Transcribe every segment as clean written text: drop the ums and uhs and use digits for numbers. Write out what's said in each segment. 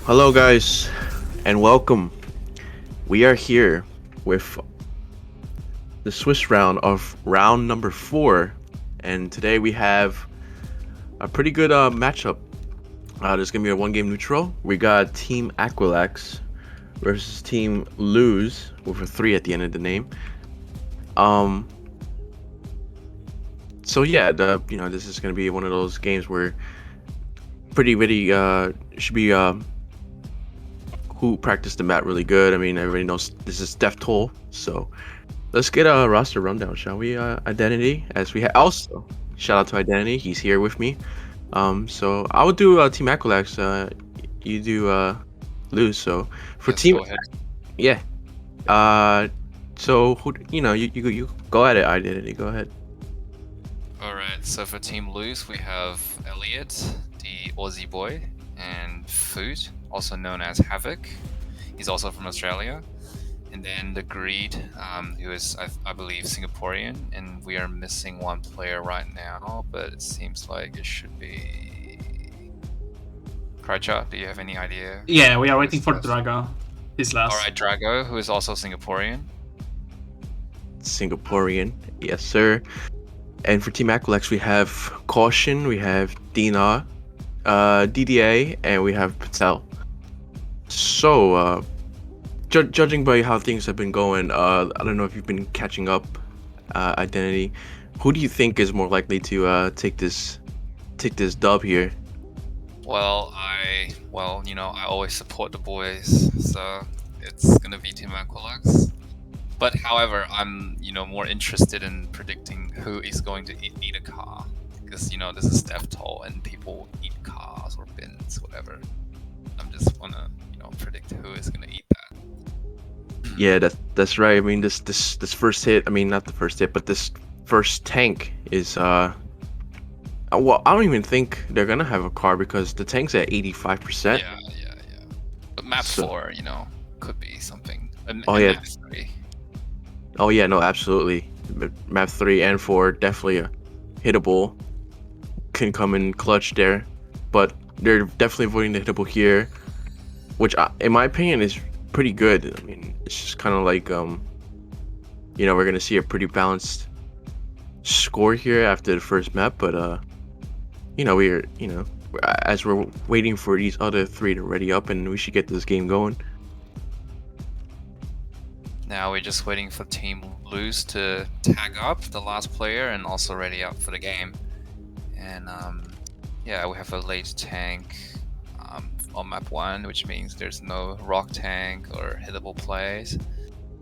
Hello, guys, and welcome. We are here with the Swiss round of round number 4, and today we have a pretty good matchup. There's gonna be a one-game neutral. We got Team Aquilax versus Team Lose with a 3 at the end of the name. Um. So yeah, this is gonna be one of those games where pretty should be who practiced the mat really good. I mean, everybody knows this is Death Toll, so let's get a roster rundown, shall we? Identity, as we have also shout out to Identity, he's here with me. So I would do Team Aquilax. You do Lose. So for Yes, Team, go ahead. yeah. So who you go at it, Identity. Go ahead. Alright, so for Team Loose, we have Elliot, the Aussie boy, and Food, also known as Havoc. He's also from Australia. And then the Greed, who is, I believe, Singaporean. And we are missing one player right now, but it seems like it should be... Krycha, do you have any idea? Yeah, we are waiting for Drago. His last. Alright, Drago, who is also Singaporean. Singaporean, yes sir. And for Team Aquilex, we have Caution, we have Dina, DDA, and we have Patel. So, judging by how things have been going, I don't know if you've been catching up, Identity. Who do you think is more likely to take this dub here? Well, I always support the boys, so it's gonna be Team Aquilax. But however, I'm more interested in predicting who is going to eat a car, because this is Death Toll and people eat cars or bins, whatever. I'm just wanna predict who is gonna eat that. Yeah, that's right. I mean, this first hit. I mean, not the first hit, but this first tank is well, I don't even think they're gonna have a car because the tank's at 85%. Yeah. But map 4, could be something. And yeah. Map 3. Oh yeah, no, absolutely. Map 3 and 4 definitely a hittable. Can come in clutch there, but they're definitely avoiding the hittable here, which in my opinion is pretty good. I mean, it's just kind of like we're gonna see a pretty balanced score here after the first map, but we're as we're waiting for these other 3 to ready up, and we should get this game going. Now we're just waiting for Team Lose to tag up the last player and also ready up for the game. And yeah, we have a late tank on map 1, which means there's no rock tank or hittable plays.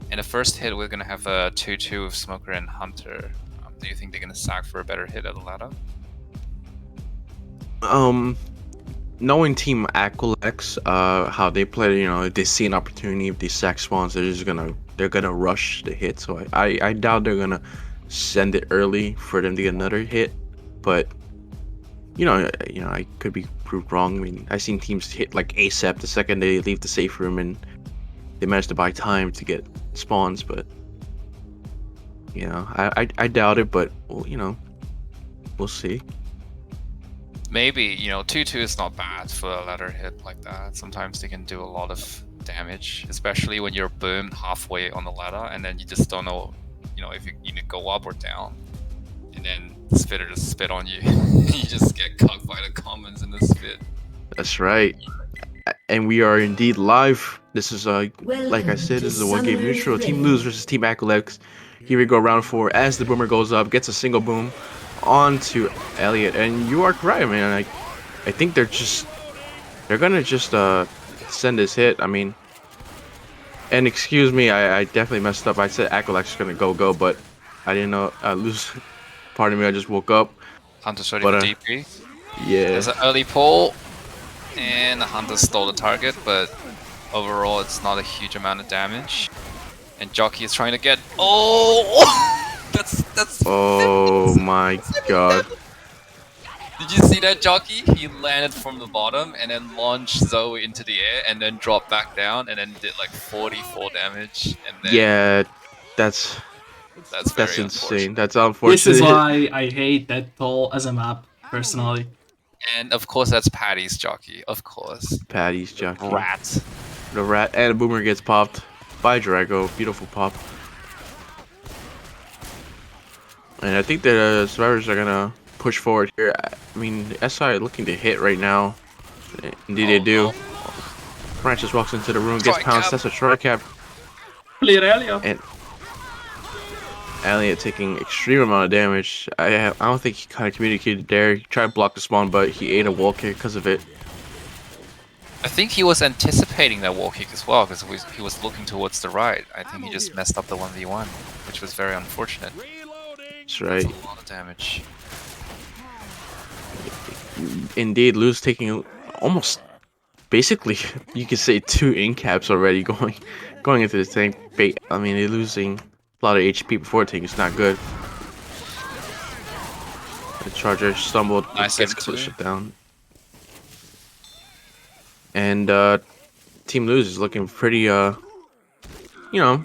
And the first hit, we're gonna have a 2-2 with Smoker and Hunter. Do you think they're gonna sack for a better hit at the ladder? Knowing Team Aquilex, how they play, if they see an opportunity, if these sack spawns, they're gonna rush the hit. So I doubt they're gonna send it early for them to get another hit. But I could be proved wrong. I mean, I've seen teams hit like ASAP the second they leave the safe room, and they manage to buy time to get spawns. But I doubt it. But we'll see. Maybe 2-2 is not bad for a ladder hit like that. Sometimes they can do a lot of damage, especially when you're boomed halfway on the ladder and then you just don't know if you need to go up or down, and then the spitter just spit on you. You just get cucked by the commons in the spit. That's right. And we are indeed live. This is like I said, this is a one-game neutral. Team Lose versus Team Aquilex. Here we go, round 4. As the boomer goes up, gets a single boom onto Elliot, and you are correct, man. I think they're gonna just send this hit. I mean, and excuse me, I definitely messed up. I said Aquilex is gonna go, but I didn't know. Lose. Pardon me, I just woke up. Hunter's ready for DP. Yeah. There's an early pull, and the Hunter stole the target, but overall it's not a huge amount of damage. And Jockey is trying to get. Oh! That's. Oh my god. Did you see that, Jockey? He landed from the bottom and then launched Zoe into the air and then dropped back down and then did like 44 damage. And then yeah, that's very insane. unfortunate. That's unfortunate. This is why I hate Death Toll as a map, personally. And of course, that's Patty's jockey. Of course. Patty's jockey. Rat. The rat and a boomer gets popped by Drago. Beautiful pop. And I think the survivors are gonna push forward here. I mean, the SI looking to hit right now. Indeed, they do. No. Francis walks into the room, gets pounced. That's a tri-cap. Clear Elliot. And Elliot taking extreme amount of damage. I don't think he kind of communicated there. He tried to block the spawn, but he ate a wall kick because of it. I think he was anticipating that wall kick as well, because he was looking towards the right. I think he just messed up the 1v1, which was very unfortunate. That's right. That's a lot of damage. Indeed, Lou's taking almost, basically, you could say 2 in-caps already going into the tank. I mean, they're losing a lot of HP before tank. It's not good. The Charger stumbled, Nice gets M2. shut down. And Team Lose is looking pretty, you know,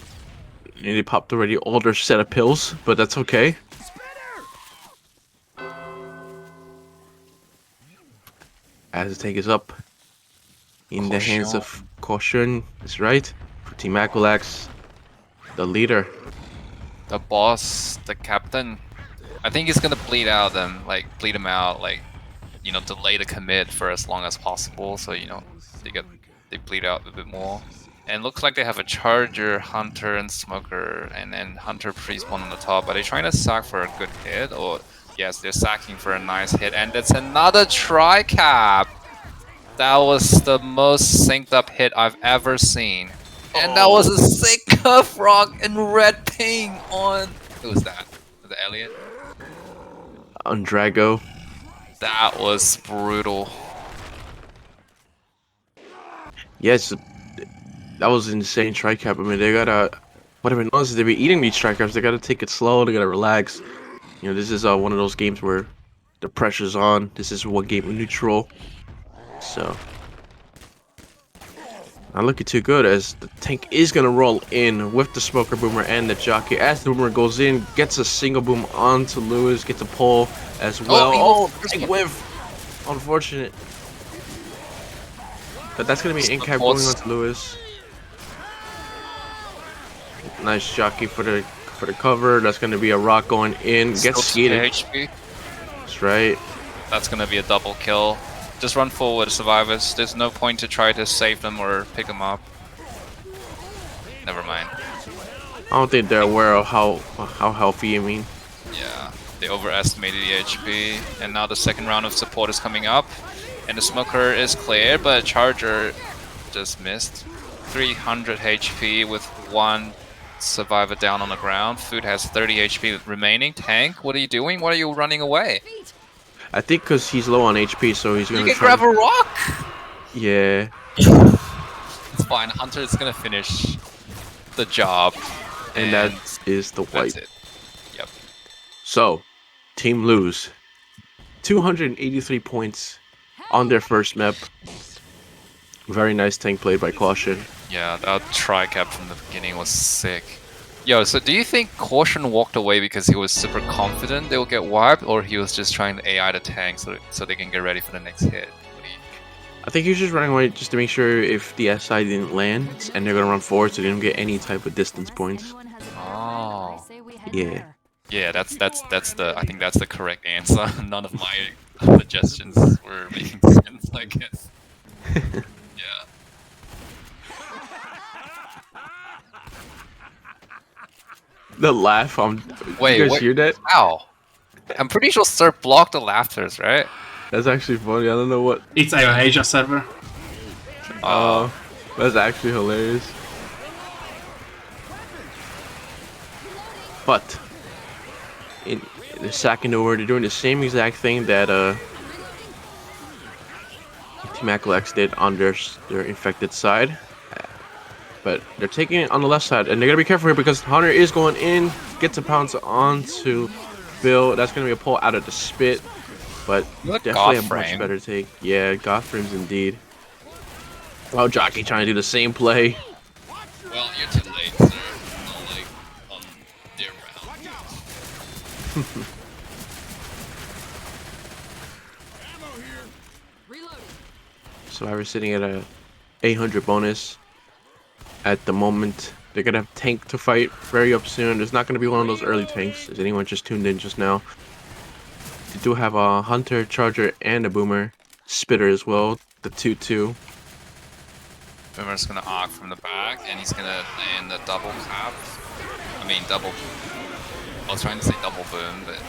they popped already older set of pills, but that's okay. As the tank is up in the hands of Caution, that's right, for Team Aquilax, the leader. The boss, the captain. I think he's gonna bleed him out, like, you know, delay the commit for as long as possible, so you know they bleed out a bit more. And looks like they have a Charger, Hunter, and Smoker, and then Hunter pre-spawn on the top. Are they trying to sack for a good hit, or yes, they're sacking for a nice hit, and it's another tri-cap. That was the most synced up hit I've ever seen. And that was a sick curve rock and red ping on... Who was that? Was it Elliot? On Drago. That was brutal. Yes, that was an insane tri-cap. I mean, they gotta... What I've noticed is they've been eating these tri-caps. They gotta take it slow. They gotta relax. You know, this is one of those games where the pressure's on. This is one game of neutral. So... not looking too good as the tank is gonna roll in with the Smoker Boomer and the Jockey. As the Boomer goes in, gets a single boom onto Lewis, gets a pull as well. Oh, big whiff! Unfortunate. But that's gonna be an in-cap going onto Lewis. Nice Jockey for the cover. That's gonna be a rock going in. Gets skated. HP. That's right. That's gonna be a double kill. Just run forward, survivors. There's no point to try to save them or pick them up. Never mind. I don't think they're aware of how healthy you mean. Yeah, they overestimated the HP, and now the second round of support is coming up, and the Smoker is cleared, but Charger just missed. 300 HP with 1 survivor down on the ground. Food has 30 HP remaining. Tank, what are you doing? Why are you running away? I think because he's low on HP, so he's gonna. You can grab a rock. Yeah. It's fine. Hunter is gonna finish the job, and that is the wipe. That's it. Yep. So, Team Lose, 283 points on their first map. Very nice tank played by Caution. Yeah, that tri-cap from the beginning was sick. Yo, so do you think Caution walked away because he was super confident they'll get wiped, or he was just trying to AI the tank so they can get ready for the next hit? What do you... I think he was just running away just to make sure if the SI didn't land, and they're gonna run forward so they don't get any type of distance points. Oh. Yeah. Yeah, that's the I think that's the correct answer. None of my suggestions were making sense, I guess. Yeah. The laugh Wait, you guys hear that? Wow. I'm pretty sure Sir blocked the laughters, right? That's actually funny. I don't know what. It's a Asia server. Oh, that's actually hilarious. But they're sacking over. They're doing the same exact thing that Team Aquilax did on their infected side. But they're taking it on the left side, and they're gonna be careful here because Hunter is going in, gets a pounce onto Bill. That's gonna be a pull out of the spit, but definitely a much better take. Yeah, goth frames indeed. Oh, Jockey trying to do the same play. Well, you're too late, sir. Not like on their round. Survivor sitting at a 800 bonus at the moment. They're gonna have tank to fight very up soon. There's not gonna be one of those early tanks. Is anyone just tuned in just now? They do have a hunter, charger, and a boomer, spitter as well. The 2-2. Boomer's gonna arc from the back, and he's gonna land the double cap. I mean, double. I was trying to say double boom, but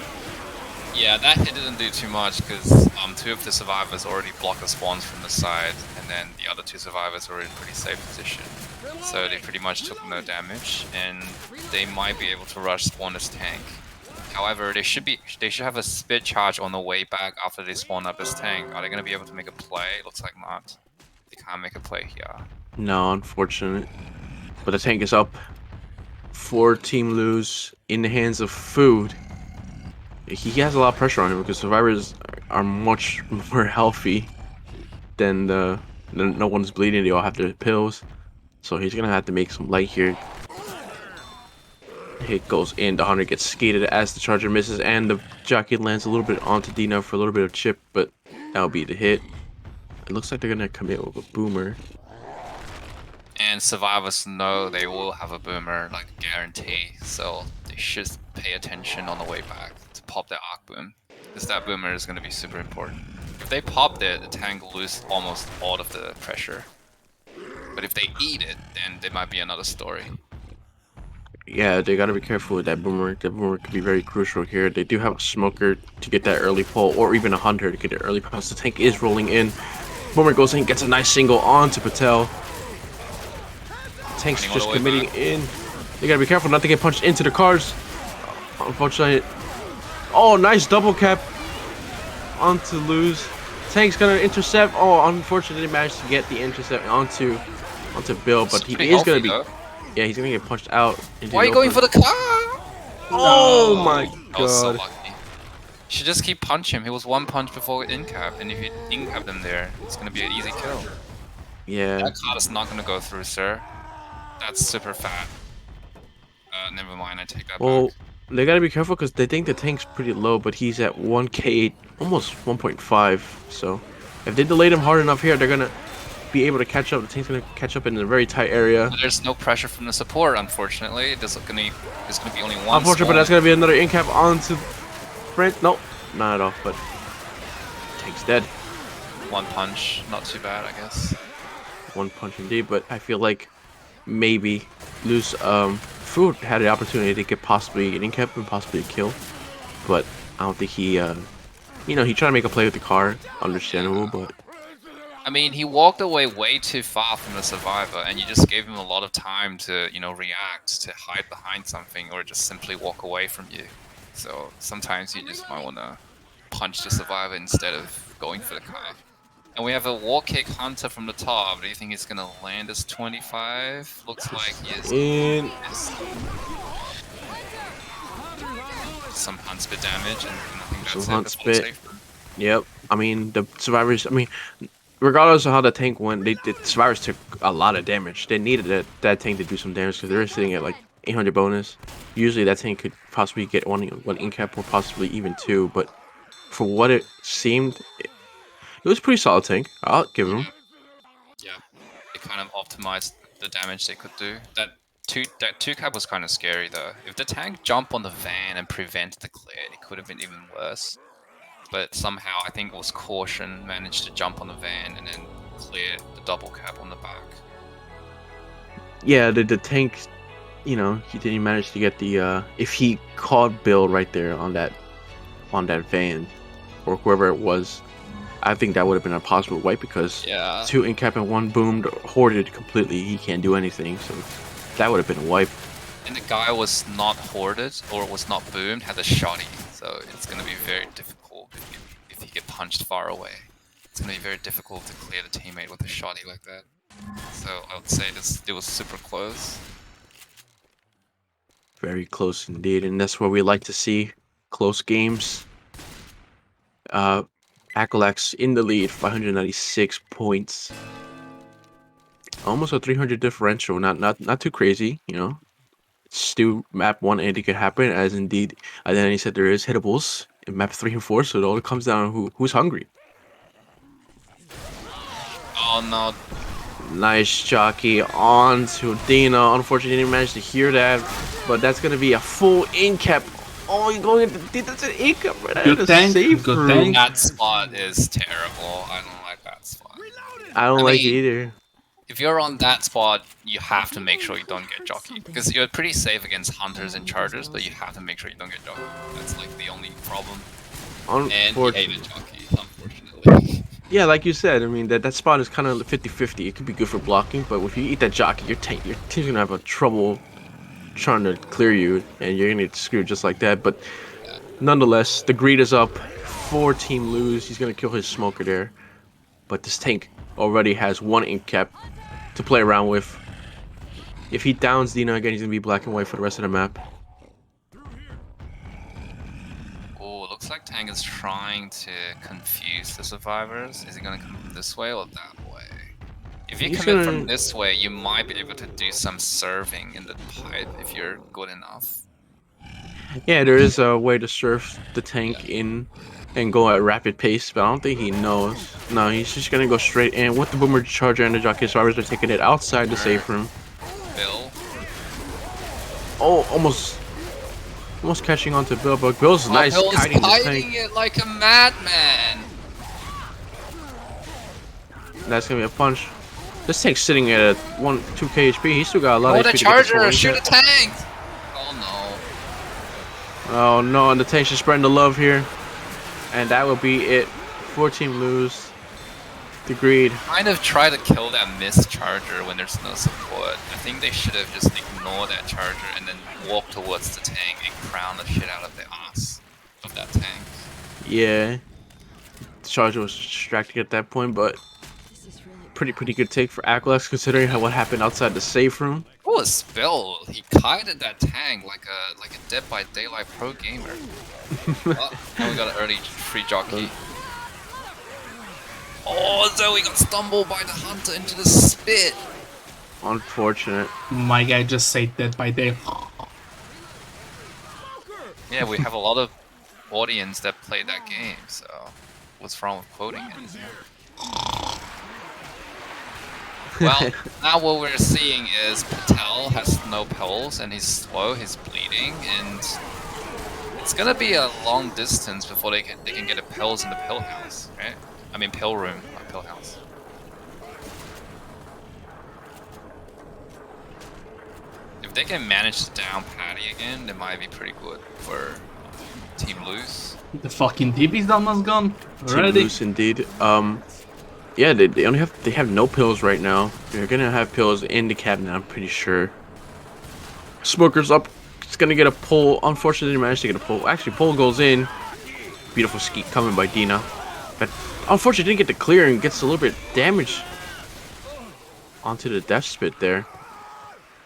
yeah, that hit didn't do too much because 2 of the survivors already blocked the spawns from the side, and then the other 2 survivors were in pretty safe position. So they pretty much took no damage, and they might be able to rush spawn this tank. However, they should have a spit charge on the way back after they spawn up this tank. Are they gonna be able to make a play? Looks like not. They can't make a play here. No, unfortunate. But the tank is up for Team Lose in the hands of Food. He has a lot of pressure on him because survivors are much more healthy than no one's bleeding. They all have their pills, so he's gonna have to make some light here. Hit goes in. The hunter gets skated as the charger misses, and the jockey lands a little bit onto Dina for a little bit of chip, but that'll be the hit. It looks like they're gonna commit with a boomer. And survivors know they will have a boomer, like guarantee, so they should pay attention on the way back to pop their arc boom, because that boomer is going to be super important. If they pop it, the tank will lose almost all of the pressure. But if they eat it, then there might be another story. Yeah, they gotta be careful with that boomer. That boomer could be very crucial here. They do have a smoker to get that early pull, or even a hunter to get the early pull. The tank is rolling in. Boomer goes in, gets a nice single onto Patel. Tank's just committing in. They gotta be careful not to get punched into the cars. Unfortunately. Oh, nice double cap onto Lose. Tank's gonna intercept. Oh, unfortunately, they managed to get the intercept onto Bill, but he is gonna be. Yeah, he's gonna get punched out. Why are you going for the car? Oh my god. I was so lucky. You should just keep punch him. He was 1 punch before in-cap, and if you in-cap them there, it's gonna be an easy kill. Yeah. That card is not gonna go through, sir. That's super fat. Never mind, I take that back. They gotta be careful because they think the tank's pretty low, but he's at 1k, almost 1.5. So if they delayed him hard enough here, they're gonna be able to catch up. The tank's gonna catch up in a very tight area. There's no pressure from the support, unfortunately. There's gonna be only one. Unfortunately, but that's gonna be another in-cap onto Brent. Nope, not at all. But tank's dead. 1 punch, not too bad, I guess. 1 punch indeed, but I feel like maybe Lose Food had the opportunity to get possibly an in-cap and possibly a kill, but I don't think he he tried to make a play with the car, understandable, but I mean, he walked away way too far from the survivor, and you just gave him a lot of time to react, to hide behind something, or just simply walk away from you. So sometimes you just might want to punch the survivor instead of going for the car. And we have a wall kick hunter from the top. Do you think he's gonna land this 25? Looks like he is. Some hunt spit damage, and I think that's some hunt spit. Yep. I mean, the survivors. I mean, regardless of how the tank went, the survivors took a lot of damage. They needed that tank to do some damage because they were sitting at like 800 bonus. Usually, that tank could possibly get one in-cap or possibly even 2. But for what it seemed. It was a pretty solid tank. I'll give him. Yeah, it kind of optimized the damage they could do. That two cap was kind of scary though. If the tank jumped on the van and prevented the clear, it could have been even worse. But somehow, I think it was Caution managed to jump on the van and then clear the double cap on the back. Yeah, the tank, he didn't manage to get the. If he caught Bill right there on that van, or whoever it was. I think that would have been a possible wipe because 2 in-cap and 1 boomed, hoarded completely. He can't do anything, so that would have been a wipe. And the guy was not hoarded or was not boomed, had a shotty, so it's going to be very difficult if you get punched far away. It's going to be very difficult to clear the teammate with a shotty like that. So I would say it was super close. Very close indeed, and that's what we like to see. Close games. Aquilax in the lead, 596 points. Almost a 300 differential, not too crazy, Still map 1 and it could happen, as indeed Identity said there is hittables in map 3 and 4, so it all comes down to who's hungry. Oh no. Nice jockey onto Dina. Unfortunately, didn't manage to hear that, but that's gonna be a full in cap. Oh, you're going into that's an in cap right Good at the tank, safe good room. tank. That spot is terrible. I don't like that spot. I don't I like it mean, either. If you're on that spot, you have to make sure you don't get jockeyed. Because you're pretty safe against hunters and chargers, but you have to make sure you don't get jockeyed. That's like the only problem. And he hated jockey, unfortunately. Yeah, like you said, I mean that spot is kind of 50-50. It could be good for blocking, but if you eat that jockey, your team's gonna have a trouble trying to clear you, and you're gonna get screwed just like that. But nonetheless, the greed is up for Team Lose. He's gonna kill his smoker there, but this tank already has one ink cap to play around with. If he downs Dina again, he's gonna be black and white for the rest of the map. Oh, looks like Tank is trying to confuse the survivors. Is he gonna come from this way or that way? If you He's commit gonna- from this way, you might be able to do some serving in the pipe if you're good enough. Yeah, there is a way to surf the tank in and go at rapid pace, but I don't think he knows. No, he's just gonna go straight in with the boomer charger and the jockey. Survivors are taking it outside the safe room. Bill. Oh, almost catching on to Bill, but Bill's nice Bill's kiting the hiding tank. it like a madman. That's gonna be a punch. This tank's sitting at a 2k HP. He's still got a lot Oh, of the HP to get this charger! full Shoot a impact. tank! Oh Oh no, and the tank's just spreading the love here. And that will be it. 4-team lose. The greed. no. Kind of try to kill that missed charger when there's no support. I think they should have just ignored that charger and then walked towards the tank and crown the shit out of the ass of that tank. Yeah. The charger was distracted at that point, but pretty good take for Aquilax considering what happened outside the safe room. Oh, a spill! He kited that tank like a Dead by Daylight pro gamer. Oh, and we got an early free jockey. Oh, Zoe got stumbled by the hunter into the spit. Unfortunate. My guy just said Dead by Day. Yeah, we have a lot of audience that play that game, so what's wrong with quoting it? Well, now what we're seeing is Patel has no pills and he's slow, he's bleeding, and it's gonna be a long distance before they can get a pills in the pill house, right? I mean pill room, not pill house. If they can manage to down Patty again, that might be pretty good for Team Loose. The fucking TV's almost gone. Team Already. loose indeed. Yeah, they have no pills right now. They're gonna have pills in the cabinet, I'm pretty sure. Smoker's up. It's gonna get a pull. Unfortunately, didn't manage to get a pull. Actually, pull goes in. Beautiful skeet coming by Dina. But unfortunately, didn't get the clear and gets a little bit damage onto the death spit there.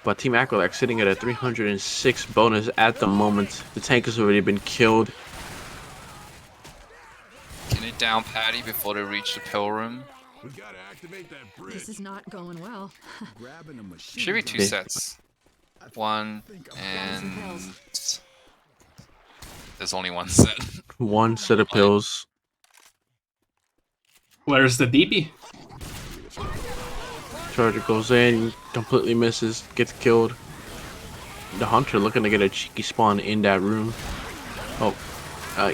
But Team Aquilax sitting at a 306 bonus at the moment. The tank has already been killed. Can they down Patty before they reach the pill room? We gotta activate that bridge. This is not going well. Grabbing a machine. Should be two Yeah. sets. One and there's only one set. One set of pills. Where's the DB? Charger goes in, completely misses, gets killed. The hunter looking to get a cheeky spawn in that room. Oh,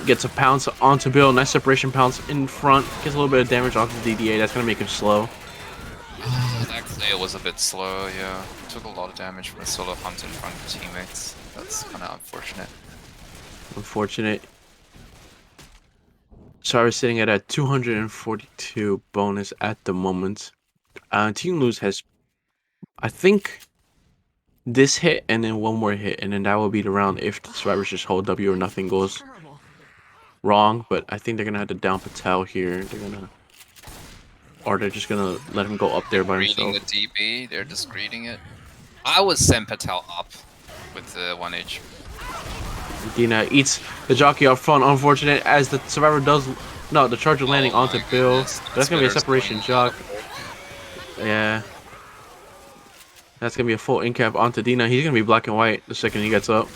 gets a pounce onto Bill. Nice separation pounce in front. Gets a little bit of damage onto the DDA. That's gonna make him slow. That clear was a bit slow, yeah. Took a lot of damage from a solo hunt in front of teammates. That's kind of unfortunate. Unfortunate. Sorry, sitting at a 242 bonus at the moment. Team Lose has, I think, this hit and then one more hit, and then that will be the round if the survivors just hold W or nothing goes Terrible. wrong. But I think they're gonna have to down Patel here. Or they're just gonna let him go up there by Reading himself. the DB, they're just greeting it. I would send Patel up with the 1H. Dina eats the jockey up front. Unfortunate as the survivor does. No, the charger landing Oh onto my Bill. goodness, That's gonna be a Twitter's separation going jock. out. Yeah. That's gonna be a full in cap onto Dina. He's gonna be black and white the second he gets up.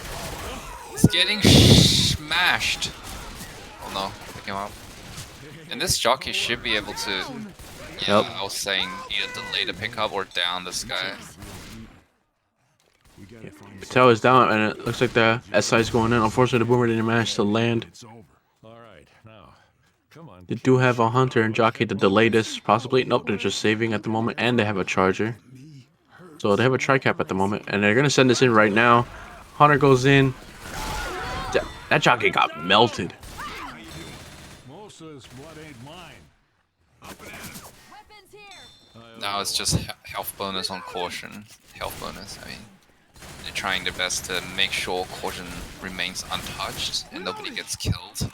It's getting smashed. Oh no, pick him up. And this jockey should be able to Yeah, Yep. I was saying either delay the pickup or down this guy. We gotta find Patel is down, and it looks like the SI is going in. Unfortunately, the boomer didn't manage to land. it's over. All right, now, come on. They do have a hunter and jockey to delay this, possibly. Nope, they're just saving at the moment, and they have a charger. So they have a tri-cap at the moment, and they're gonna send this in right now. Hunter goes in. That jockey got melted. Most of this blood ain't mine. Weapons here. Now it's just health bonus on caution. Health bonus, I mean. They're trying their best to make sure caution remains untouched and nobody gets killed.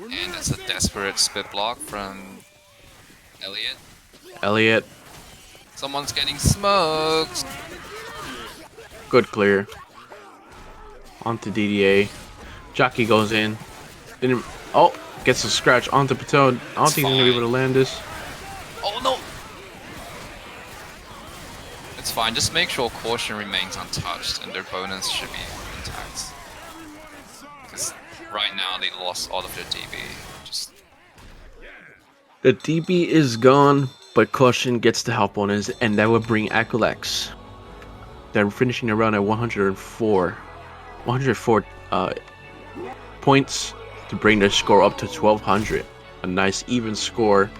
And it's a desperate spit block from Elliot. Elliot, Someone's getting smoked. good clear. Onto DDA. Jockey goes in. Didn't. Oh, gets a scratch onto Patel. I don't think he's gonna be able to land this. Oh no! It's fine, just make sure caution remains untouched and their bonus should be intact. Because right now they lost all of their DB. Just The DB is gone, but caution gets the help bonus, and that would bring Aquilax. They're finishing around at 104 points to bring their score up to 1200. A nice even score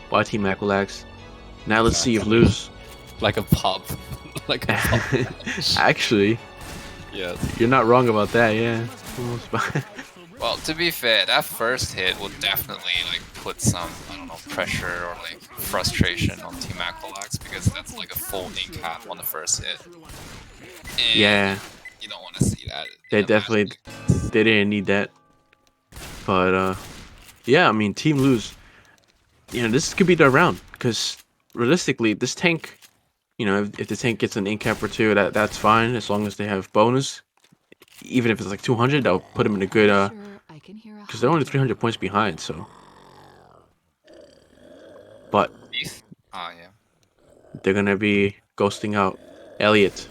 by Team Aquilax. Now let's see if lose. like a pub. like a pub. Actually, Yes. you're not wrong about that. Yeah. Almost Well, to be fair, that first hit will definitely like put some, I don't know, pressure or like frustration on Team Aquilax because that's like a full ink cap on the first hit. And Yeah. you don't want to see that. They in a definitely match. they didn't need that. But yeah, I mean, Team Lose. This could be their round because realistically, this tank, if the tank gets an ink cap or two, that's fine as long as they have bonus. Even if it's like 200, that'll put them in a good Sure, I can hear a because they're only 300 points behind. So, but Oh yeah. they're gonna be ghosting out Elliot,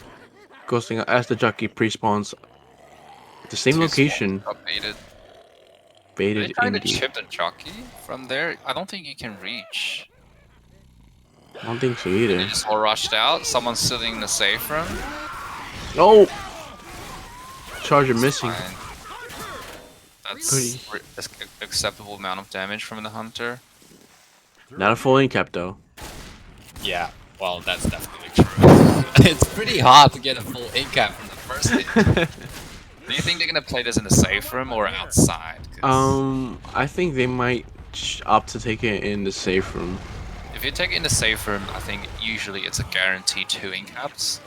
ghosting out as the jockey pre-spawns at the same Two location. spawns got baited. Are they Baited trying to indeed. chip the jockey from there? I don't think you can reach. I don't think so They either. just all rushed out. Someone's sitting in the safe room. Oh, charger missing. Fine. That's acceptable amount of damage from the hunter. Not a full ink cap though. Yeah, well, that's definitely true. It's pretty hard to get a full ink cap from the first hit. Do you think they're gonna play this in the safe room or outside? 'Cause I think they might opt to take it in the safe room. if you take it in the safe room, I think usually it's a guaranteed 2 ink caps,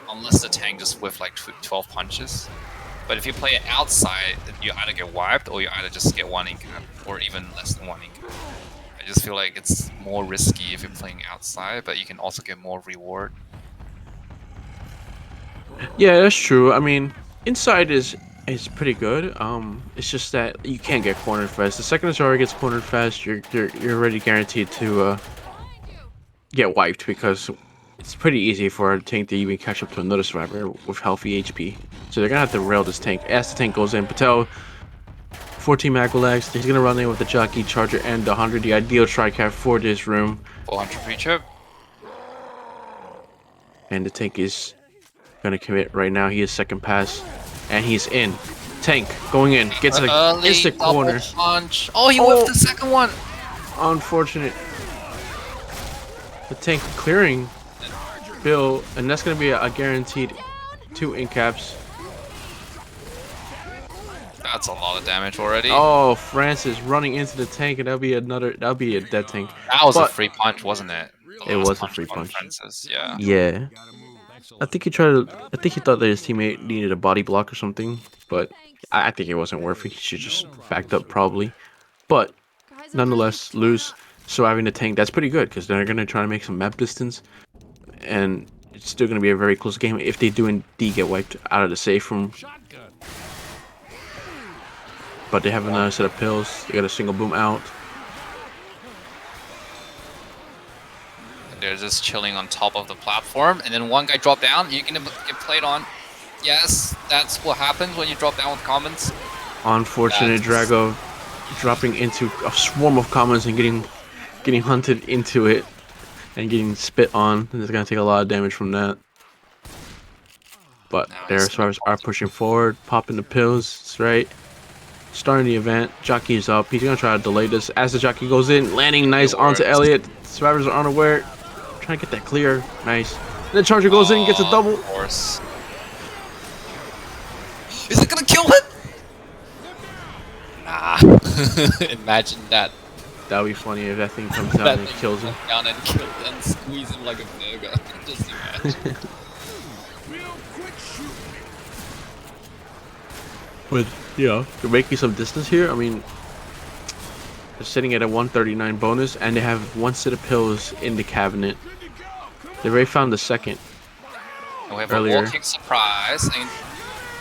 unless the tank just with like 12 punches. But if you play it outside, you either get wiped or you either just get 1 ink cap, or even less than 1 ink cap. I just feel like it's more risky if you're playing outside, but you can also get more reward. Yeah, that's true. I mean, inside is pretty good. It's just that you can't get cornered fast. The second the charger gets cornered fast, you're already guaranteed to get wiped because it's pretty easy for a tank to even catch up to another survivor with healthy HP. So they're gonna have to rail this tank. As the tank goes in, Patel, 14 Aquilax, he's gonna run in with the jockey, charger, and the 100. The ideal tri-cap for this room. 400 pre-chip. And the tank is gonna commit right now. He is second pass, and he's in. Tank going in, gets an Early instant double corner. punch. Oh, he Oh. whipped the second one. Unfortunate. The tank clearing Bill, and that's gonna be a guaranteed 2 ink caps. That's a lot of damage already. Oh, Francis running into the tank, and that'll be a dead tank. That was a But- free punch, wasn't it? The It last was a free on punch. Francis, yeah. Yeah, I think he thought that his teammate needed a body block or something, but I think it wasn't worth it. He should just backed up probably. But nonetheless, lose surviving the tank. That's pretty good because they're gonna try to make some map distance, and it's still gonna be a very close game if they do indeed get wiped out of the safe room. But they have another set of pills. They got a single boom out. They're just chilling on top of the platform, and then one guy dropped down. You're gonna get played on. Yes, that's what happens when you drop down with commons. Unfortunate That's- Drago dropping into a swarm of commons and getting hunted into it. and getting spit on. And it's gonna take a lot of damage from that. But Now their he's gonna survivors are pushing forward, popping the pills. That's right. Starting the event. Jockey's up. He's gonna try to delay this as the jockey goes in, landing nice onto Elliot. Survivors are unaware. Trying to get that clear. Nice. And the charger goes in, gets a double. Of course. Is it gonna kill him? Nah. Imagine that. That would be funny if that thing comes down and kills him. Down and kill and squeeze him like a burger. Just imagine. But yeah, they're making some distance here. I mean, they're sitting at a 139 bonus, and they have one set of pills in the cabinet. They already found the second. And we have Earlier. a walking surprise. And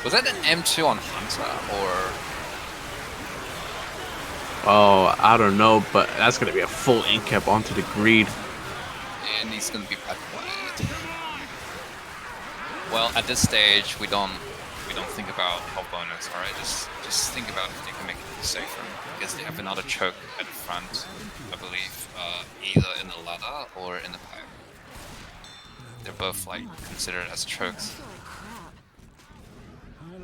was that an M2 on Hunter or? Oh, I don't know, but that's gonna be a full ink cap onto the greed. And he's gonna be back wide. Well, at this stage, we don't think about health bonus. All right, just think about if they can make it safer, because they have another choke at the front, I believe, either in the ladder or in the pipe. They're both like considered as chokes.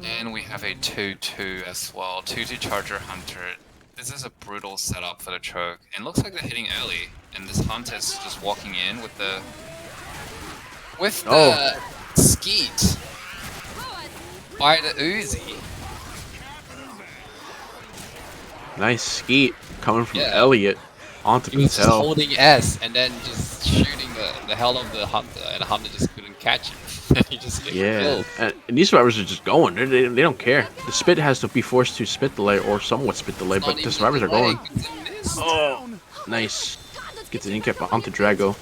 And we have a 2-2 as well. 2-2 Charger Hunter. This is a brutal setup for the choke. And looks like they're hitting early. And this Hunter is just walking in with the skeet by the Uzi. Nice skeet coming from Yeah. Elliot onto He was just Patel. holding S and then just shooting the hell of the Hunter, and the Hunter just couldn't catch him. And he just getting Yeah, killed. and these survivors are just going. They don't care. The spit has to be forced to spit delay or somewhat spit delay, but the survivors are going. Oh, nice. Gets an ink cap onto Drago.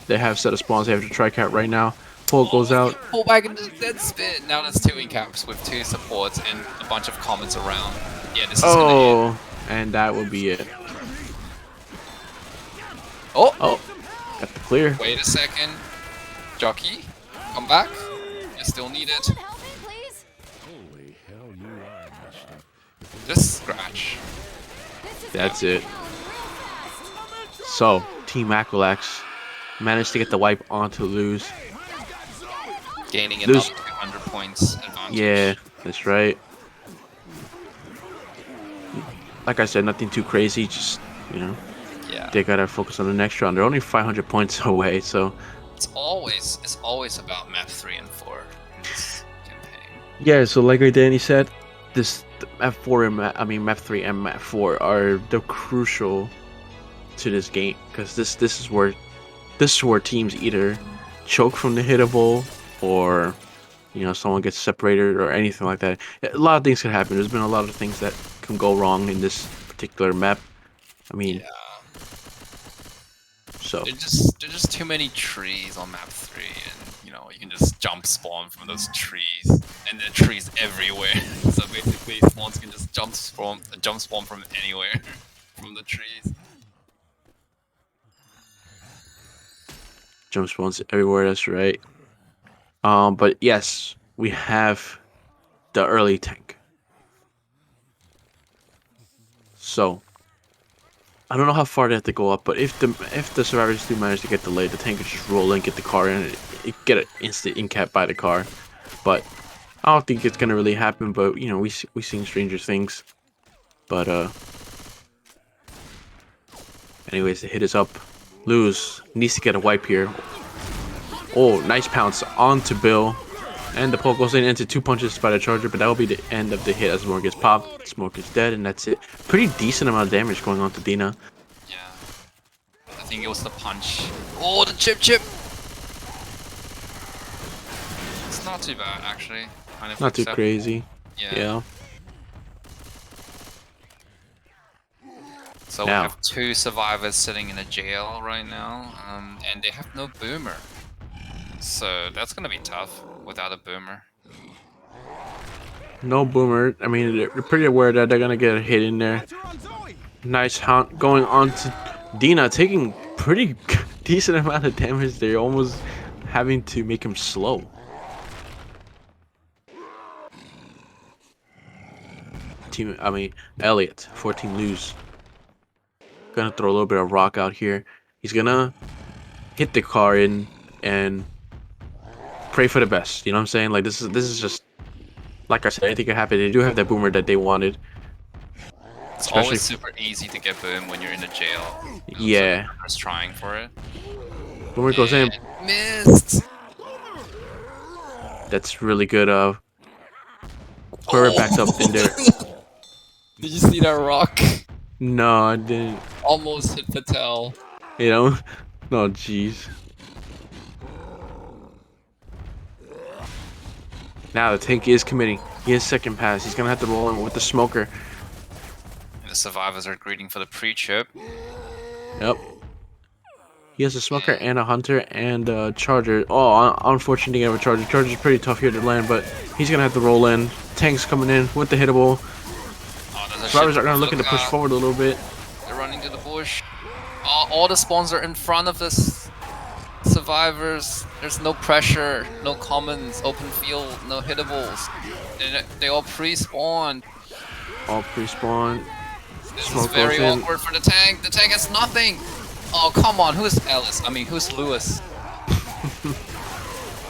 They have set of spawns. They have to try cat right now. Pull goes out. Pull back into dead spit. Now there's 2 incaps with 2 supports and a bunch of comments around. Yeah, this is gonna Oh, and that will be it. Oh, Oh, got the clear. Wait a second. Jockey, come back. You still need it. Help me, please. Holy hell, you are messed up. Just scratch. That's it. So, Team Aquilax managed to get the wipe onto lose. Gaining Lose. another 200 points advantage. Yeah, that's right. Like I said, nothing too crazy. Just, you know, Yeah. they gotta focus on the next round. They're only 500 points away, so It's always about map 3 and 4 in this campaign. yeah. So like Danny said, this map 4 and map 3 and map 4 are the crucial to this game, because this is where teams either choke from the hittable, or you know, someone gets separated or anything like that. A lot of things can happen. There's been a lot of things that can go wrong in this particular map. I mean, Yeah. so There's just too many trees on map 3, and you know, you can just jump spawn from those trees, and there are trees everywhere. So basically, spawns can just jump spawn from anywhere from the trees. jump spawns everywhere. That's right. But yes, we have the early tank. So I don't know how far they have to go up, but if the survivors do manage to get delayed, the tank can just roll in, get the car in, and get an instant in-cap by the car. But I don't think it's gonna really happen. But you know, we seen stranger things. But anyways, the hit is up. Lose needs to get a wipe here. Oh, nice pounce onto Bill. And the poke goes in into 2 punches by the charger, but that will be the end of the hit as Smoke gets popped. Smoke is dead, and that's it. Pretty decent amount of damage going on to Dina. Yeah. I think it was the punch. Oh, the chip! It's not too bad, actually. Kind of Not too accept- crazy. Yeah. Yeah. So Now. we have 2 survivors sitting in a jail right now, and they have no boomer. So that's gonna be tough without a boomer. No boomer. I mean, they're pretty aware that they're gonna get a hit in there. Nice hunt going on to Dina, taking pretty decent amount of damage. They're almost having to make him slow. Elliot, 14 lose. Gonna throw a little bit of rock out here. He's gonna hit the car in and pray for the best. You know what I'm saying? Like this is just like I said, anything could happen. They do have that boomer that they wanted. It's Especially always super easy to get boom when you're in a jail. You know, so yeah. I was trying for it. Boomer goes in. And missed. That's really good. Whoever backed up in there. Did you see that rock? No, I didn't. Almost hit Patel. You know? No, jeez. Now the tank is committing. He has second pass. He's gonna have to roll in with the smoker. The survivors are greeting for the pre-chip. Yep. He has a smoker and a hunter and a charger. Oh, unfortunately, he didn't have a charger. Charger's pretty tough here to land, but he's gonna have to roll in. Tank's coming in with the hittable. Oh, there's a Survivors shit are gonna ton looking to of push cars. forward a little bit. They're running to the bush. Oh, all the spawns are in front of this. Survivors. There's no pressure, no commons, open field, no hittables. They all pre-spawned. All pre-spawn. This Smoke is very goes in. awkward for the tank. The tank has nothing. Oh, come on. Who's Ellis? I mean, who's Lewis?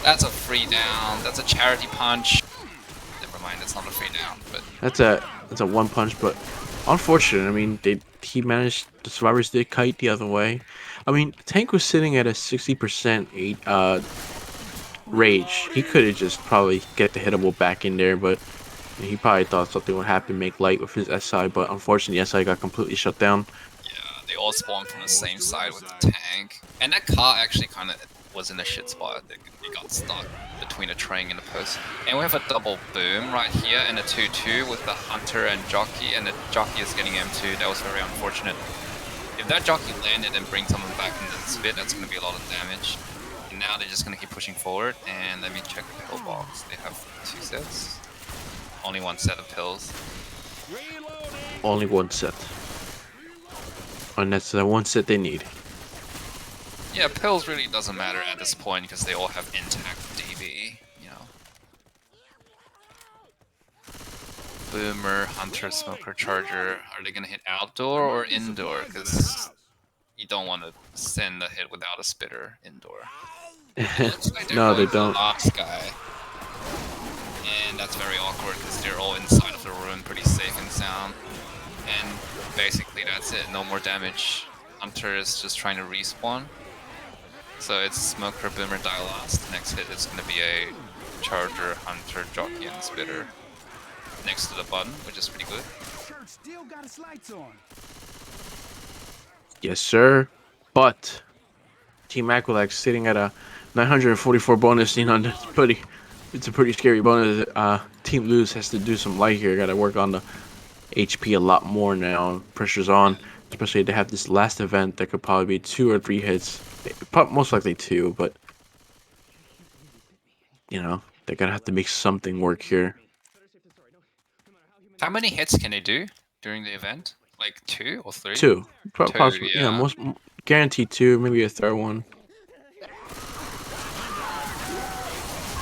That's a free down. That's a charity punch. Never mind, it's not a free down, but That's a one punch, but unfortunate. I mean, he managed. The survivors did kite the other way. I mean, Tank was sitting at a 60% rage. He could have just probably get the hittable back in there, but he probably thought something would happen, make light with his SI. But unfortunately, SI got completely shut down. yeah, they all spawned from the same side with the tank. And that car actually kind of was in a shit spot. It got stuck between a train and a post. And we have a double boom right here and a 2-2 with the hunter and jockey, and the jockey is getting M2. That was very unfortunate. If that jockey landed and brings someone back into the spit, that's going to be a lot of damage. And now they're just going to keep pushing forward. And let me check the pill box. They have 2 sets. Only 1 set of pills. Only one set, and that's the one set they need. Yeah, pills really doesn't matter at this point because they all have intact DB, you know. Boomer, hunter, smoker, charger. Are they going to hit outdoor or indoor? Because you don't want to send a hit without a spitter indoor. Looks like they're No, they going for the don't. last guy. And that's very awkward because they're all inside of the room, pretty safe and sound. And basically that's it, no more damage. Hunter is just trying to respawn. So it's smoker, boomer, die last. Next hit is going to be a charger, hunter, jockey, and spitter next to the button, which is pretty good. Church still got its lights on. Yes, sir. But Team Aquilax sitting at a 944 bonus. You know, it's a pretty scary bonus. Team Lose has to do some light here. Got to work on the HP a lot more now. Pressure's on, especially to have this last event that could probably be 2 or 3 hits. Most likely 2, but you know they're gonna have to make something work here. How many hits can they do during the event? Like 2 or 3? 2, Two, possibly. Yeah, yeah. most guaranteed 2, maybe a third one.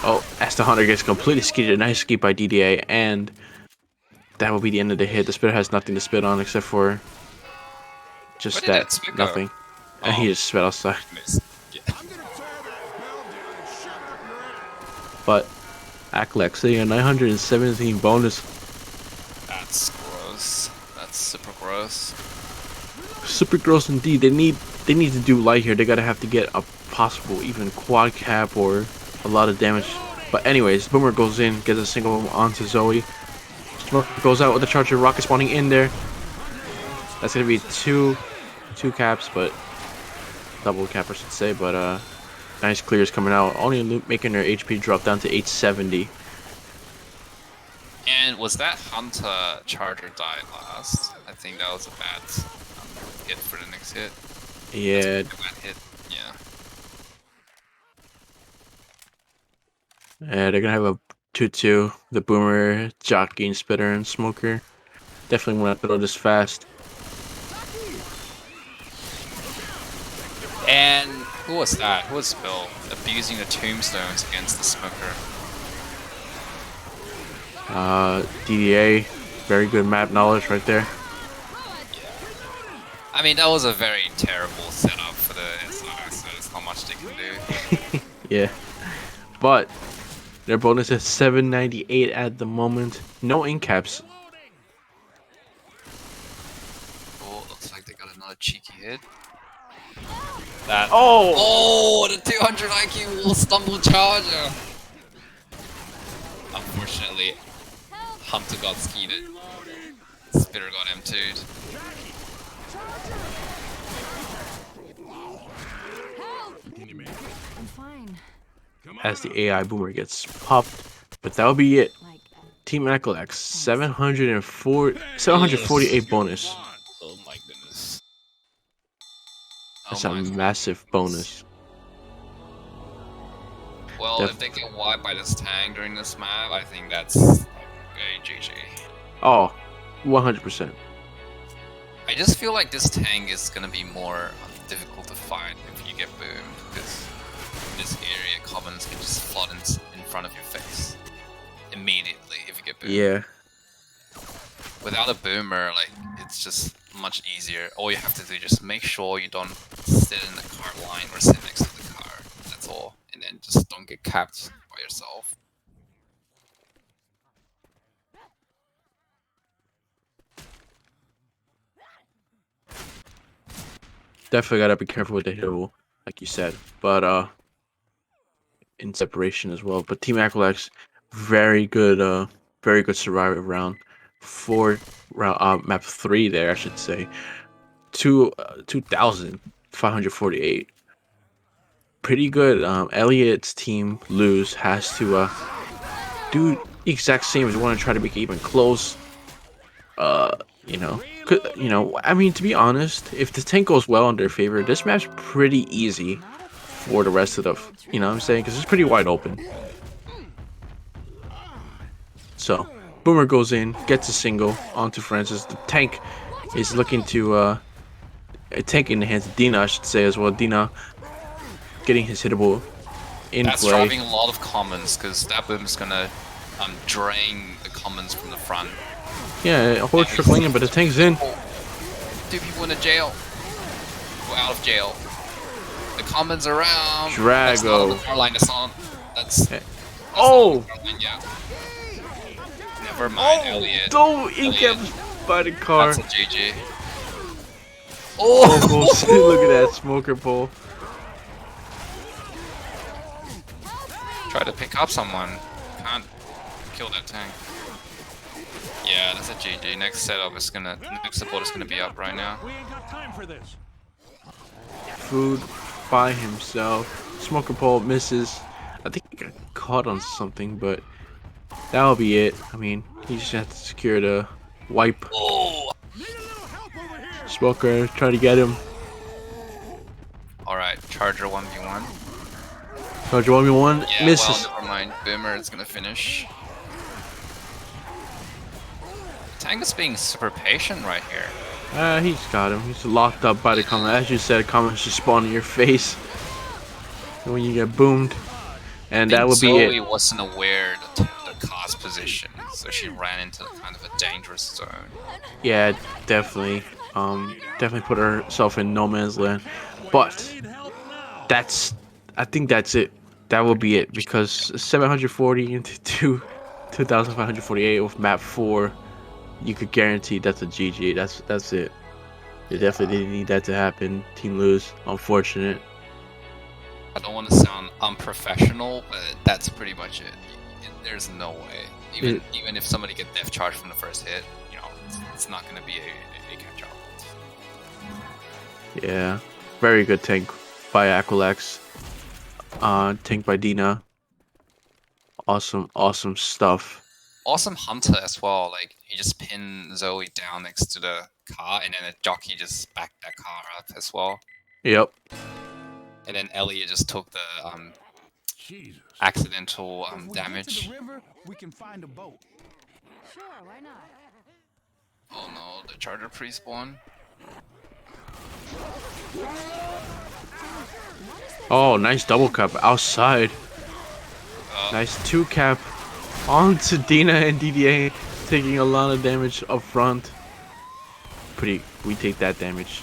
Oh, as the hunter gets completely skied, a nice ski by DDA, and that will be the end of the hit. The spitter has nothing to spit on except for just Where did that that spit go? nothing, and he Oh. just spit outside. Missed. Yeah. I'm gonna tear that building and shut up your But Aquilax sitting at 917 bonus. That's gross. That's super gross. Super gross indeed. They need to do light here. They gotta have to get a possible even quad cap or a lot of damage. But anyways, Boomer goes in, gets a single onto Zoe. Smoke goes out with the charger, rocket spawning in there. That's gonna be two caps, but double cap I should say. But nice clears coming out, only making their HP drop down to 870. And was that hunter charger die last? I think that was a bad hit for the next hit. Yeah, A bad hit. Yeah. they're gonna have a 2-2. The Boomer, Jockey, and Spitter and Smoker. Definitely want to throw this fast. And who was that? Who was Bill abusing the tombstones against the smoker? DDA, very good map knowledge right there. I mean, that was a very terrible setup for the SI, so there's not much can do. Yeah. But their bonus is 798 at the moment. No incaps. Oh, looks like they got another cheeky hit. That. Oh! Oh, the 200 IQ will stumble charger. Unfortunately, Hunter got skeeted. Spitter got M2'd. I'm fine. As the AI boomer gets popped. But that'll be it. Like, Team Aquilax, 748 bonus. Oh my goodness. That's Oh a my massive bonus. Well, Def- if they get wiped by this tank during this map, I think that's a GG. Oh, 100%. I just feel like this tank is gonna be more difficult to fight if you get boomed, because in this area, commons can just flood in front of your face immediately if you get boomed. Yeah. Without a boomer, like, it's just much easier. All you have to do is just make sure you don't sit in the car line or sit next to the car. That's all. And then just don't get capped by yourself. Definitely gotta be careful with the hill, like you said. But in separation as well. But Team Aquilax, very good survivor round. Map 3 there, I should say. 2,548. Pretty good. Elliot's team lose has to do the exact same as want to try to make it even close. I mean, to be honest, if the tank goes well in their favor, this map's pretty easy for the rest of the, you know what I'm saying? Because it's pretty wide open. So, Boomer goes in, gets a single onto Francis. The tank is looking to, a tank in the hands of Dina, I should say as well. Dina getting his hittable in That's play. driving a lot of commons, because that boom is gonna drain the commons from the front. Yeah, a horse trickling in, but the tank's in. Two people in the jail. Go out of jail. The commons around. That's not on the Drago. car line, that's on. That's Oh! car line, yeah. Never mind, Elliot. Don't incap by the car. That's a GG. Oh, look at that smoker pole. Try to pick up someone. Can't kill that tank. Yeah, that's a GG. Next setup is gonna, next support is gonna be up right now. We ain't got time for this. Food by himself. Smoker pole misses. I think he got caught on something, but that'll be it. I mean, he just had to secure the wipe. Oh! Smoker trying to get him. Alright, Charger 1v1. Charger 1v1 Yeah, misses. well, never mind. Boomer is gonna finish. Tank is being super patient right here. He's got him. He's locked up by the comment. As you said, comments just spawn in your face when you get boomed. And that would be Zoe it. wasn't aware of the car's position, so she ran into kind of a dangerous zone. Yeah, definitely. Definitely put herself in no man's land. But I think that's it. That will be it, because 740 into 2,548 with map 4, you could guarantee that's a GG. That's it. They definitely didn't need that to happen. Team lose. Unfortunate. I don't want to sound unprofessional, but that's pretty much it. There's no way. Even if somebody get death charge from the first hit, you know, it's not going to be a catch up. Yeah. Very good tank by Aquilax. Tank by Dina. Awesome stuff. Awesome hunter as well. Like, he just pinned Zoe down next to the car, and then a jockey just backed that car up as well. Yep. And then Elliot just took the Jesus. accidental If we get to damage. the river, we can find a boat. sure, why not? Oh no, the charger pre-spawn. Oh, nice double cap outside. Nice 2 cap onto Dina and DDA, taking a lot of damage up front. We take that damage.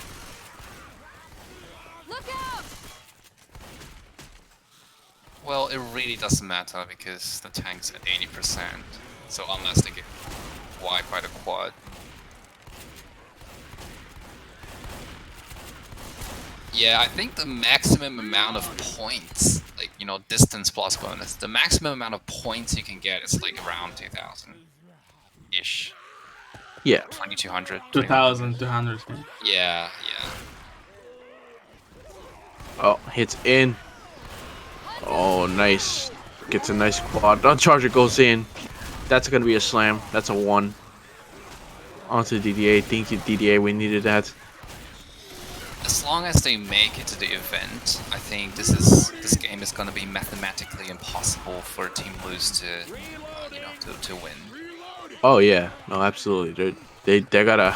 Look out! Well, it really doesn't matter because the tank's at 80%. So unless they get wiped by the quad. Yeah, I think the maximum amount of points, like, you know, distance plus bonus, the maximum amount of points you can get is like around 2,000-ish. Yeah. 2,200. 2,200. Yeah, yeah. Oh, hits in. Oh, nice. Gets a nice quad. Oh, charger goes in. That's gonna be a slam. That's a 1. Onto DDA. Thank you, DDA. We needed that. As long as they make it to the event, I think this game is gonna be mathematically impossible for Team Lose to, you know, to win. Oh yeah. No, absolutely. They gotta.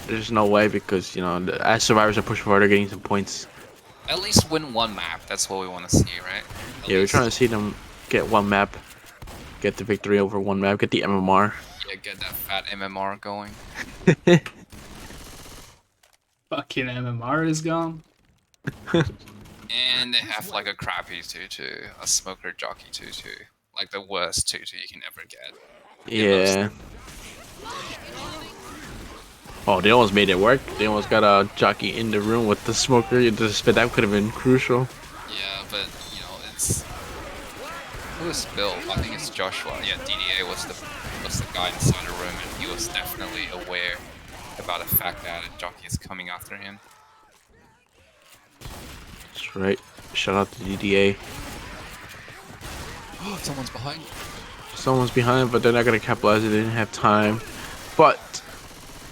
There's no way because, you know, as survivors are pushing forward, they're getting some points. At least win one map. That's what we want to see, right? Yeah, we're trying to see them get one map, get the victory over one map, get the MMR. Yeah, get that fat MMR going. Fucking MMR is gone. And they have like a crappy 2-2, a smoker jockey 2-2, like the worst 2-2 you can ever get. Yeah. Oh, they almost made it work. They almost got a jockey in the room with the smoker. That could have been crucial. Yeah, but you know, it's who is Bill? I think it's Joshua. Yeah, DDA was the guy inside the room, and he was definitely aware about the fact that a jockey is coming after him. That's right. Shout out to DDA. Oh, someone's behind. Someone's behind, but they're not gonna capitalize it. They didn't have time. But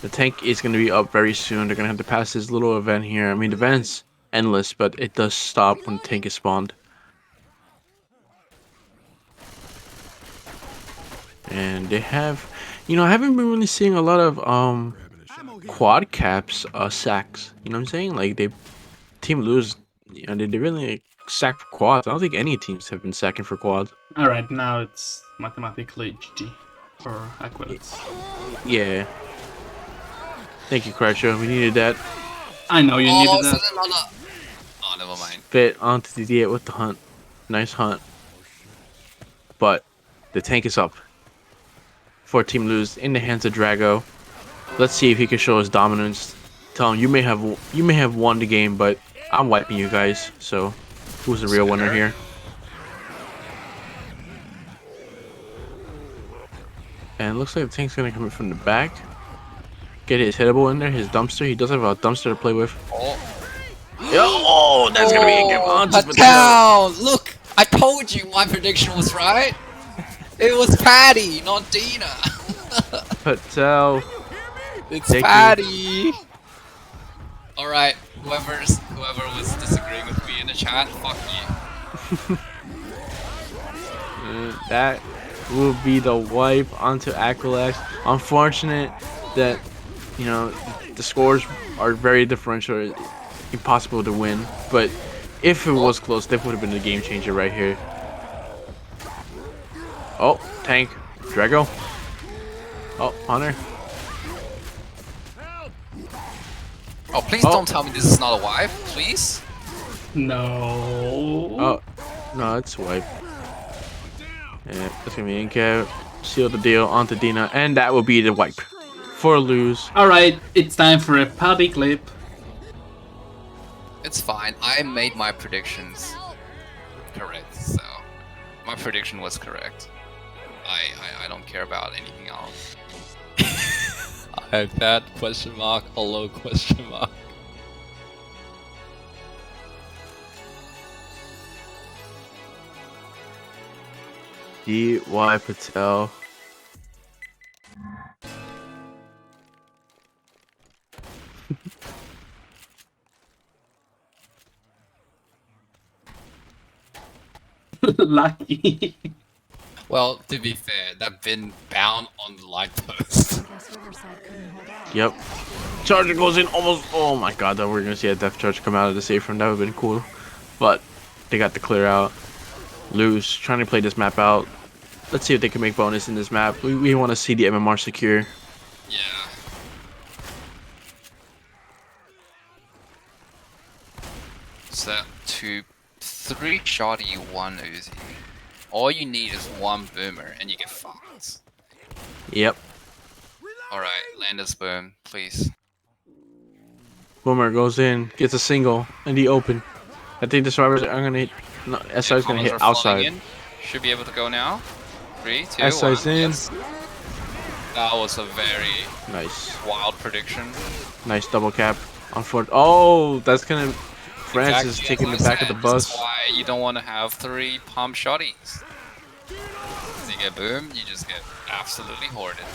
the tank is gonna be up very soon. They're gonna have to pass this little event here. I mean, the event's endless, but it does stop when the tank is spawned. And they have, you know, I haven't been really seeing a lot of quad caps sacks. You know what I'm saying? Like Team Lose, you know, they really sack for quads. I don't think any teams have been sacking for quads. Alright, now it's mathematically GG for Aquilax. Yeah. Thank you, Crutcher. We needed that. I know you needed that. Oh, never mind. Fit onto the D8 with the hunt. Nice hunt. But the tank is up. For Team Lose in the hands of Drago. Let's see if he can show his dominance. Tell him you may have won the game, but I'm wiping you guys. So who's the real winner here? And it looks like the tank's gonna come in from the back. Get his hittable in there, his dumpster. He does have a dumpster to play with. Oh, Oh, that's gonna be a game on to Patel! Look! I told you my prediction was right! It was Patty, not Dina! Patel. It's Thank you. Patty! Alright, whoever was disagreeing with me in the chat, fuck you. That will be the wipe onto Aquilax. Unfortunate that, you know, the scores are very differential. Impossible to win. But if it was close, that would have been the game changer right here. Oh, tank. Drago. Oh, Hunter. oh, please don't tell me this is not a wipe, please. No. Oh, no, it's wipe. Yeah, that's gonna be in cap. Seal the deal onto Dina, and that will be the wipe for Lose. Alright, it's time for a Paddy clip. It's fine. I made my predictions correct, so my prediction was correct. I don't care about anything else. I have that question mark, hello question mark. D.Y. Patel. Lucky. Well, to be fair, that been bound on the light post. Guess Riverside couldn't hold out. Yep. Charger goes in almost. Oh my god, that we're gonna see a death charge come out of the safe room. That would have been cool. But they got the clear out. Lose, trying to play this map out. Let's see if they can make bonus in this map. We want to see the MMR secure. Yeah. Set to 3 shoddy, 1 Uzi. All you need is 1 boomer and you get fucked. Yep. Alright, land this boom, please. Boomer goes in, gets a single in the open. I think the survivors are gonna hit. No, SI is gonna Commons hit are falling outside. in. Should be able to go now. 3, 2, SI's 1. in. Yes. That was a very Nice. wild prediction. Nice double cap on foot. Oh, that's gonna. Francis Exactly taking as the I back of the said, bus. This is why you don't want to have 3 pump shotties. As you get boom, you just get absolutely hoarded.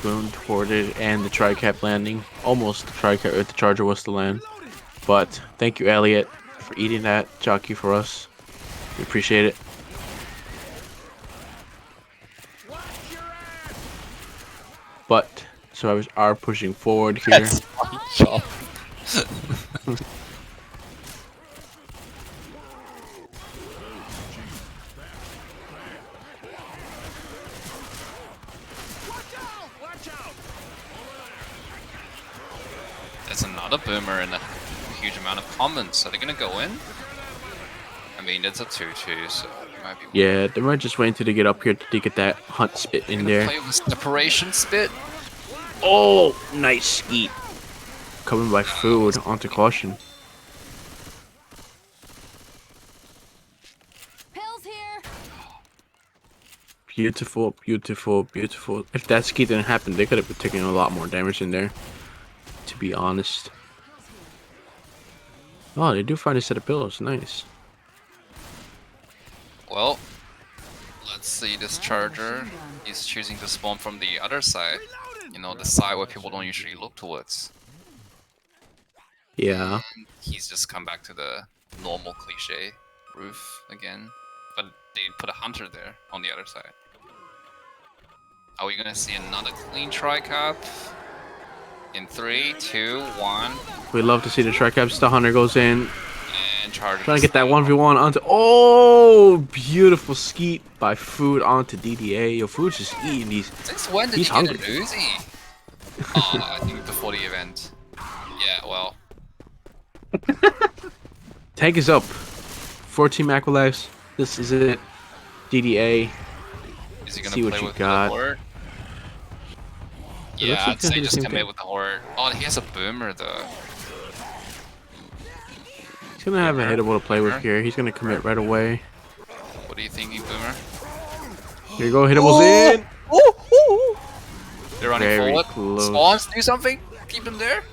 Boom, hoarded, and the tri-cap landing. Almost the tri-cap if the charger was to land. But thank you, Elliot, for eating that jockey for us. We appreciate it. But survivors are pushing forward here. That's my job. There's another boomer and a huge amount of commons. Are they gonna go in? I mean, it's a 2-2, so it might be. Yeah, they might just wait until they get up here to get that hunt spit in there. Play with separation spit. Oh, nice skeet. Coming by food onto caution. Pills here. Beautiful, beautiful, beautiful. If that skeet didn't happen, they could have been taking a lot more damage in there. To be honest. Oh, they do find a set of pillows. Nice. Well, let's see this charger. He's choosing to spawn from the other side. You know, the side where people don't usually look towards. Yeah. He's just come back to the normal cliche roof again. But they put a hunter there on the other side. Are we gonna see another clean tri-cap? In 3, 2, 1. We love to see the tri-caps. The hunter goes in. And charger. Trying to get that 1v1 onto. Oh, beautiful skeet by Food onto DDA. Yo, Food's just eating these. Since when did He's you hungry. get an Uzi? Oh, I think before the event. Yeah, well. Tank is up. 14 Aquilax. This is it. DDA. Is he gonna See what play you with got. the horde? It looks Yeah, like I'd he's gonna say do the just same commit thing. with the horde. Oh, he has a boomer though. He's gonna have a hittable to play with here. He's gonna commit right away. What do you think, you boomer? Here you go, hittables in. They're running Very forward. close. Spawns, do something. Keep him there.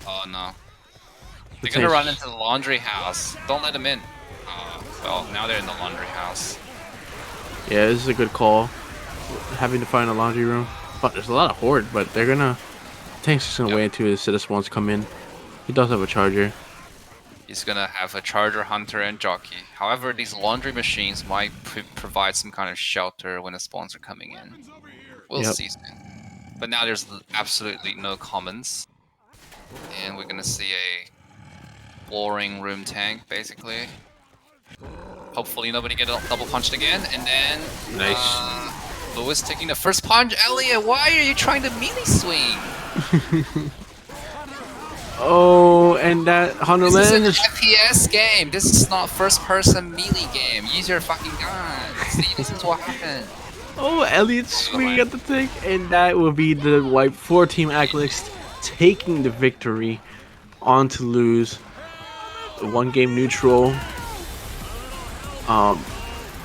Oh no. They're gonna run into the laundry house. Don't let them in. Well, now they're in the laundry house. Yeah, this is a good call. Having to find a laundry room. But there's a lot of horde, but they're gonna. Tank's just gonna wait until the citizen spawns come in. He does have a charger. He's gonna have a charger, hunter, and jockey. However, these laundry machines might provide some kind of shelter when the spawns are coming in. We'll Yep. see soon. But now there's absolutely no commons. And we're gonna see a boring room tank, basically. Hopefully nobody get double punched again, and then... Nice. Lewis taking the first punch. Elliot, why are you trying to melee swing? Oh, and that Hunter This is an lands. FPS game. This is not first-person melee game. Use your fucking gun. See, this is what happened. Oh, Elliot swinging at the tank, and that will be the wipe for Team Aquilax taking the victory on to lose. 1 game neutral.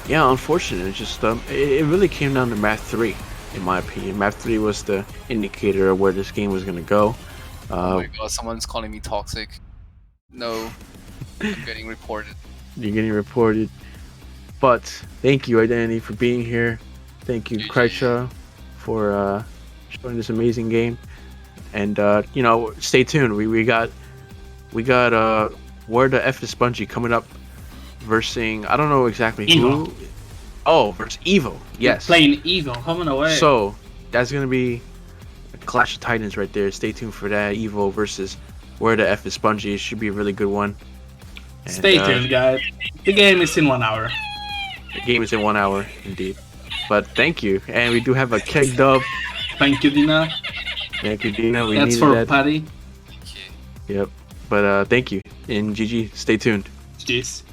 Yeah, unfortunate. It's just it really came down to map 3, in my opinion. Map 3 was the indicator of where this game was gonna go. Oh my god, someone's calling me toxic. No, I'm getting reported. You're getting reported. But thank you, Identity, for being here. Thank you, GG. Kreisha, for showing this amazing game. And you know, stay tuned. We got Where the F is Spongy coming up versus I don't know exactly Evo. who. Oh, versus Evo. Yes. Playing Evo, coming away. So that's gonna be a Clash of Titans right there. Stay tuned for that. Evo versus Where the F is Spongy. It should be a really good one. And, Stay tuned, guys. The game is in 1 hour. The game is in 1 hour, indeed. But thank you, and we do have a keg dub. Thank you, Dina. Thank you, Dina. We That's needed for that. Patty. Yep. But thank you, and GG. Stay tuned. Jeez.